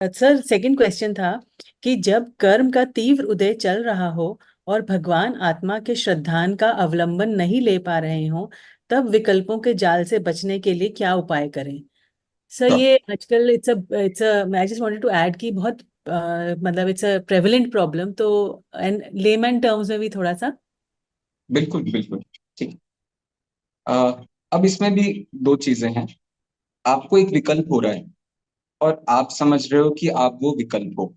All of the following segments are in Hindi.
सर, सेकंड क्वेश्चन था कि जब कर्म का तीव्र उदय चल रहा हो और भगवान आत्मा के श्रद्धान का अवलंबन नहीं ले पा रहे हो, तब विकल्पों के जाल से बचने के लिए क्या उपाय करें। सर, तो ये आजकल it's a I just wanted to add कि बहुत मतलब इट्स अ प्रेवलेंट प्रॉब्लम, तो एंड लेमैन टर्म्स में भी थोड़ा सा। बिल्कुल बिल्कुल ठीक। अब इसमें भी दो चीजें हैं। आपको एक विकल्प हो रहा है और आप समझ रहे हो कि आप वो विकल्प हो,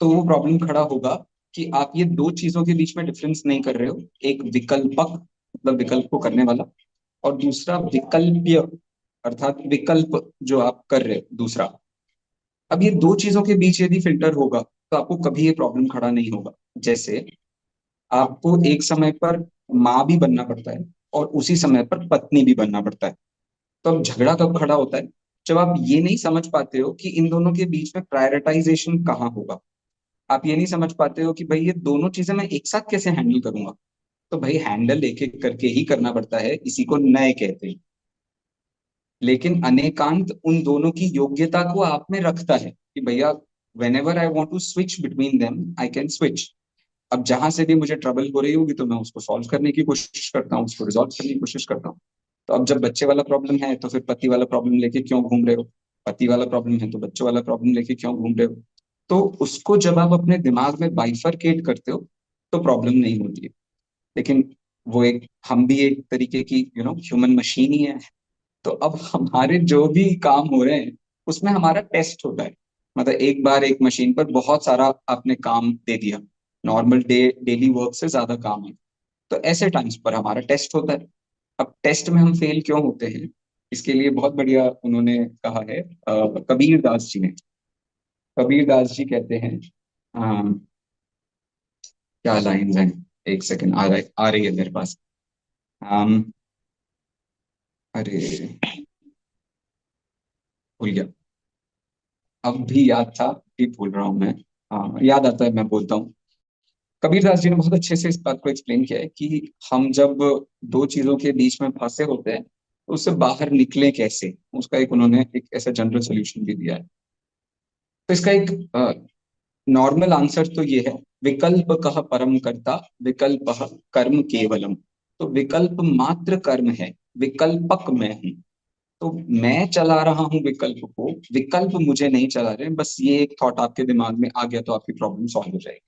तो वो प्रॉब्लम खड़ा होगा कि आप ये दो चीजों के बीच में डिफरेंस नहीं कर रहे हो। एक विकल्पक मतलब विकल्प को करने वाला, और दूसरा विकल्प्य अर्थात विकल्प जो आप कर रहे हो दूसरा। अब ये दो चीजों के बीच यदि फिल्टर होगा तो आपको कभी ये प्रॉब्लम खड़ा नहीं होगा। जैसे आपको एक समय पर माँ भी बनना पड़ता है और उसी समय पर पत्नी भी बनना पड़ता है। तो अब झगड़ा कब खड़ा होता है? जब आप ये नहीं समझ पाते हो कि इन दोनों के बीच में प्रायोरिटाइजेशन कहाँ होगा। आप ये नहीं समझ पाते हो कि भाई ये दोनों चीजें मैं एक साथ कैसे हैंडल करूंगा। तो भाई हैंडल एक एक करके ही करना पड़ता है, इसी को न्याय कहते हैं। लेकिन अनेकांत उन दोनों की योग्यता को आप में रखता है कि भैया whenever I want to switch between them I can switch. अब जहां से भी मुझे ट्रबल हो रही होगी तो मैं उसको सॉल्व करने की कोशिश करता हूँ, उसको रिजॉल्व करने की कोशिश करता हूँ। तो अब जब बच्चे वाला प्रॉब्लम है तो फिर पति वाला प्रॉब्लम लेके क्यों घूम रहे हो? पति वाला प्रॉब्लम है तो बच्चों वाला प्रॉब्लम लेके क्यों घूम रहे हो? तो उसको जब आप अपने दिमाग में बाइफरकेट करते हो तो प्रॉब्लम नहीं होती है। लेकिन वो एक हम भी एक तरीके की ह्यूमन मशीन ही है। तो अब हमारे जो भी काम हो रहे हैं उसमें हमारा टेस्ट होता है। मतलब एक बार एक मशीन पर बहुत सारा आपने काम दे दिया, नॉर्मल डेली वर्क से ज्यादा काम है, तो ऐसे टाइम्स पर हमारा टेस्ट होता है। अब टेस्ट में हम फेल क्यों होते हैं? इसके लिए बहुत बढ़िया उन्होंने कहा है, कबीर दास जी ने। कबीर दास जी कहते हैं, अम, क्या लाइन है, एक सेकंड आ रही है मेरे पास। अम, अरे भूल गया। अब भी याद था, भी भूल रहा हूँ मैं। हाँ, याद आता है मैं बोलता हूँ। कबीरदास जी ने बहुत अच्छे से इस बात को एक्सप्लेन किया है कि हम जब दो चीजों के बीच में फंसे होते हैं तो उससे बाहर निकले कैसे। उसका एक उन्होंने एक ऐसा जनरल सोल्यूशन भी दिया है। तो इसका एक नॉर्मल आंसर तो ये है, विकल्प कह परम कर्ता विकल्प कर्म केवलम। तो विकल्प मात्र कर्म है, विकल्पक मैं हूँ। तो मैं चला रहा हूँ विकल्प को, विकल्प मुझे नहीं चला रहे। बस ये एक थॉट आपके दिमाग में आ गया तो आपकी प्रॉब्लम सॉल्व हो जाएगी।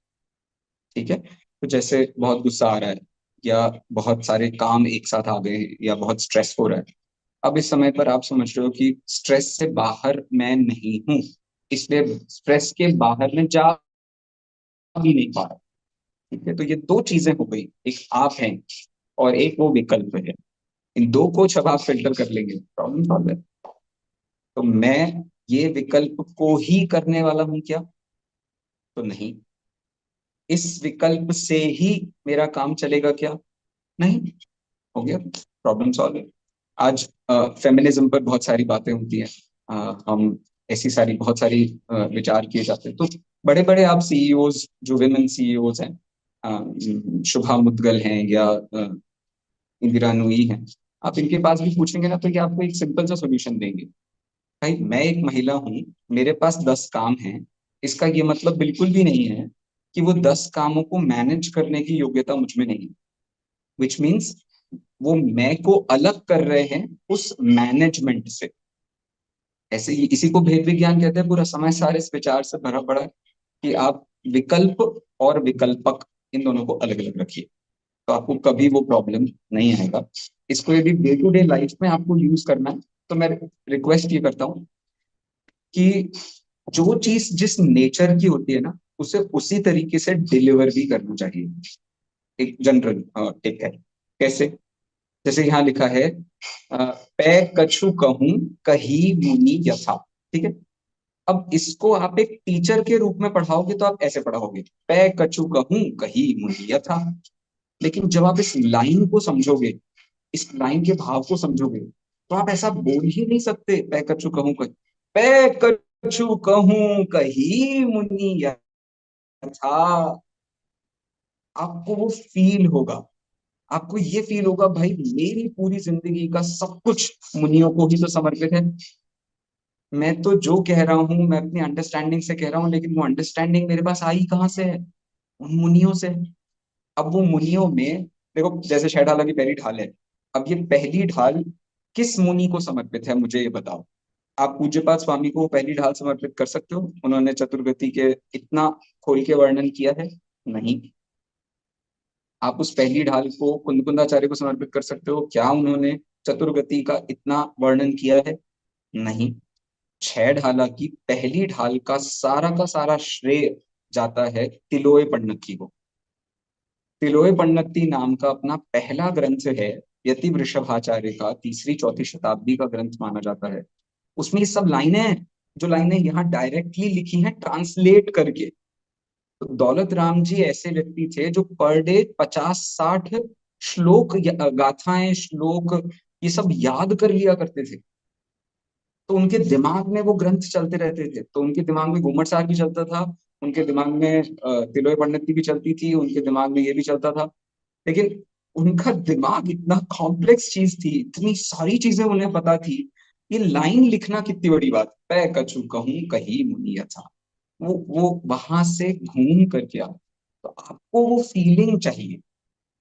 ठीक है? तो जैसे बहुत गुस्सा आ रहा है, या बहुत सारे काम एक साथ आ गए हैं, या बहुत स्ट्रेस हो रहा है। अब इस समय पर आप समझ रहे हो कि स्ट्रेस से बाहर मैं नहीं हूँ, इसलिए स्ट्रेस के बाहर में जा भी नहीं पा रहा। ठीक है? तो ये दो चीजें हो गई, एक आप हैं और एक वो विकल्प है। इन दो को जब आप फिल्टर कर लेंगे प्रॉब्लम सॉल्व है। तो मैं ये विकल्प को ही करने वाला हूं क्या? तो नहीं। इस विकल्प से ही मेरा काम चलेगा क्या? नहीं। हो गया, प्रॉब्लम सॉल्व है। आज फेमिनिज्म पर बहुत सारी बातें होती हैं। हम ऐसी सारी बहुत सारी विचार किए जाते हैं। तो बड़े बड़े आप सीईओज, जो विमेन सीईओज हैं, शुभा मुद्गल हैं या इंदिरा नूई हैं, आप इनके पास भी पूछेंगे ना तो ये आपको एक सिंपल सा सोल्यूशन देंगे। भाई मैं एक महिला हूँ, मेरे पास 10 काम हैं। इसका ये मतलब बिल्कुल भी नहीं है कि वो 10 कामों को मैनेज करने की योग्यता मुझ में नहीं है। विच मीन्स वो मैं को अलग कर रहे हैं उस मैनेजमेंट से। ऐसे ही इसी को भेद विज्ञान कहते हैं। पूरा समय सारे इस विचार से भरा पड़ा है कि आप विकल्प और विकल्पक इन दोनों को अलग अलग रखिए, तो आपको कभी वो प्रॉब्लम नहीं आएगा। इसको यदि डे टू डे लाइफ में आपको यूज करना है तो मैं रिक्वेस्ट ये करता हूँ कि जो चीज जिस नेचर की होती है ना, उसे उसी तरीके से डिलीवर भी करना चाहिए। एक जनरल टिप है। कैसे? जैसे यहाँ लिखा है, पै कछु कहूं कही मुनि यथा। ठीक है? अब इसको आप एक टीचर के रूप में पढ़ाओगे तो आप ऐसे पढ़ाओगे, पै कछु कहूं कही मुनि यथा। लेकिन जब आप इस लाइन को समझोगे, इस लाइन के भाव को समझोगे, तो आप ऐसा बोल ही नहीं सकते, पै कछु कहूं कही, पै कछु कहूं कही मुनि यथा। आपको वो फील होगा, आपको ये फील होगा भाई मेरी पूरी जिंदगी का सब कुछ मुनियों को ही तो समर्पित है। मैं तो जो कह रहा हूँ मैं अपनी अंडरस्टैंडिंग से कह रहा हूँ, लेकिन वो अंडरस्टैंडिंग मेरे पास आई कहाँ से है? उन मुनियों से। अब वो मुनियों में देखो, जैसे छह ढाला की पहली ढाल है, अब ये पहली ढाल किस मुनि को समर्पित है मुझे ये बताओ। आप पूज्यपाद स्वामी को पहली ढाल समर्पित कर सकते हो? उन्होंने चतुर्गति के इतना खोल के वर्णन किया है? नहीं। आप उस पहली ढाल को कुंदकुंदाचार्य को समर्पित कर सकते हो? क्या उन्होंने चतुर्गति का इतना वर्णन किया है? नहीं। छह ढाला की पहली ढाल का सारा श्रेय जाता है तिलोय पन्नती को। तिलोय पन्नती नाम का अपना पहला ग्रंथ है, यति वृषभाचार्य का, तीसरी चौथी शताब्दी का ग्रंथ माना जाता है। उसमें ये सब लाइनें हैं, जो लाइनें यहाँ डायरेक्टली लिखी हैं ट्रांसलेट करके। तो दौलत राम जी ऐसे व्यक्ति थे जो पर डे 50-60 श्लोक गाथाएं श्लोक ये सब याद कर लिया करते थे। तो उनके दिमाग में वो ग्रंथ चलते रहते थे, तो उनके दिमाग में घूमर सार भी चलता था, उनके दिमाग में तिलोय पण्डित भी चलती थी, उनके दिमाग में ये भी चलता था। लेकिन उनका दिमाग इतना कॉम्प्लेक्स चीज थी, इतनी सारी चीजें उन्हें पता थी। ये लाइन लिखना कितनी बड़ी बात, पै कछु कहूं कही मुनि था। वो वहां से घूम करके आ, तो आपको वो फीलिंग चाहिए,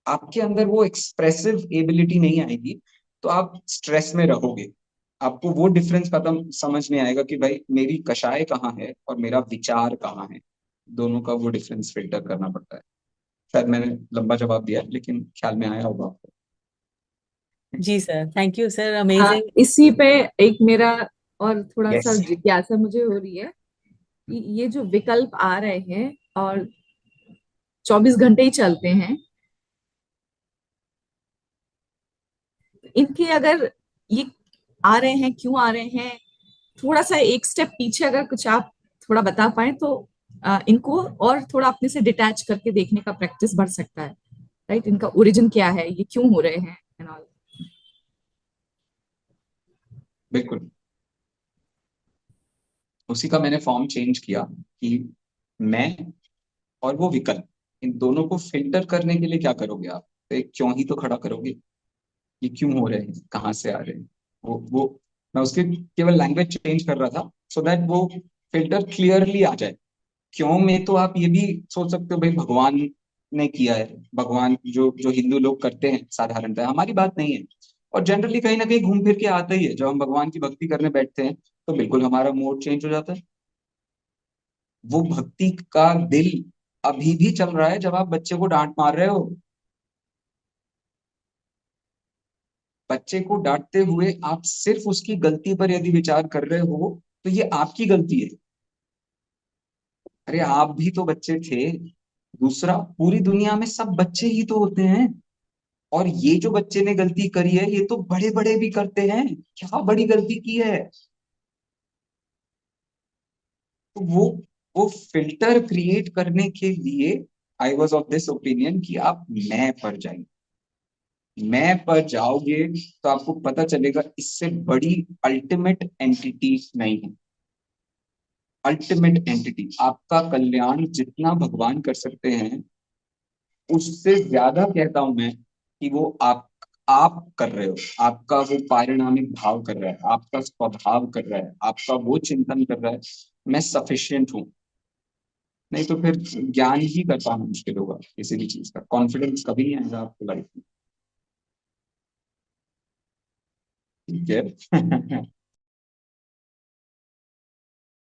आपके अंदर वो एक्सप्रेसिव एबिलिटी नहीं आएगी, तो आप स्ट्रेस में रहोगे। आपको वो डिफरेंस पता समझ नहीं आएगा कि भाई मेरी कषाय कहाँ है और मेरा विचार कहाँ है। दोनों का वो डिफरेंस फिल्टर करना पड़ता है। शायद मैंने लंबा जवाब दिया लेकिन ख्याल में आया होगा आपको। जी सर, थैंक यू सर, हाँ, अमेजिंग। इसी पे एक मेरा और थोड़ा सा यस। जिज्ञासा मुझे हो रही है कि ये जो विकल्प आ रहे हैं और 24 घंटे ही चलते हैं, इनके अगर ये आ रहे हैं, क्यों आ रहे हैं, थोड़ा सा एक स्टेप पीछे अगर कुछ आप थोड़ा बता पाए तो इनको और थोड़ा अपने से डिटैच करके देखने का प्रैक्टिस बढ़ सकता है। राइट, इनका ओरिजिन क्या है, ये क्यों हो रहे हैं एंड ऑल। बिल्कुल। उसी का मैंने फॉर्म चेंज किया कि मैं और वो विकल्प, इन दोनों को फिल्टर करने के लिए क्या करोगे आप? तो एक क्यों ही तो खड़ा करोगे। ये क्यों हो रहे हैं, कहाँ से आ रहे हैं, वो मैं उसके केवल लैंग्वेज चेंज कर रहा था सो दैट वो फिल्टर क्लियरली आ जाए। क्यों में तो आप ये भी सोच सकते हो भाई भगवान ने किया है, भगवान जो जो हिंदू लोग करते हैं साधारणतः, हमारी बात नहीं है। और जनरली कहीं ना कहीं घूम फिर के आता ही है, जब हम भगवान की भक्ति करने बैठते हैं तो बिल्कुल हमारा मूड चेंज हो जाता है। वो भक्ति का दिल अभी भी चल रहा है जब आप बच्चे को डांट मार रहे हो। बच्चे को डांटते हुए आप सिर्फ उसकी गलती पर यदि विचार कर रहे हो तो ये आपकी गलती है। अरे आप भी तो बच्चे थे। दूसरा, पूरी दुनिया में सब बच्चे ही तो होते हैं, और ये जो बच्चे ने गलती करी है ये तो बड़े बड़े भी करते हैं। क्या बड़ी गलती की है? तो वो फिल्टर क्रिएट करने के लिए I was of this opinion कि आप मैं पर जाइए। मैं पर जाओगे तो आपको पता चलेगा इससे बड़ी अल्टीमेट एंटिटी नहीं है। अल्टीमेट एंटिटी आपका कल्याण जितना भगवान कर सकते हैं, उससे ज्यादा कहता हूं मैं कि वो आप कर रहे हो। आपका वो पारिणामिक भाव कर रहा है, आपका स्वभाव कर रहा है, आपका वो चिंतन कर रहा है, मैं सफिशियंट हूँ। नहीं तो फिर ज्ञान ही कर पाना मुश्किल होगा, किसी भी चीज का कॉन्फिडेंस कभी नहीं आएगा आपको लाइफ में। ठीक है।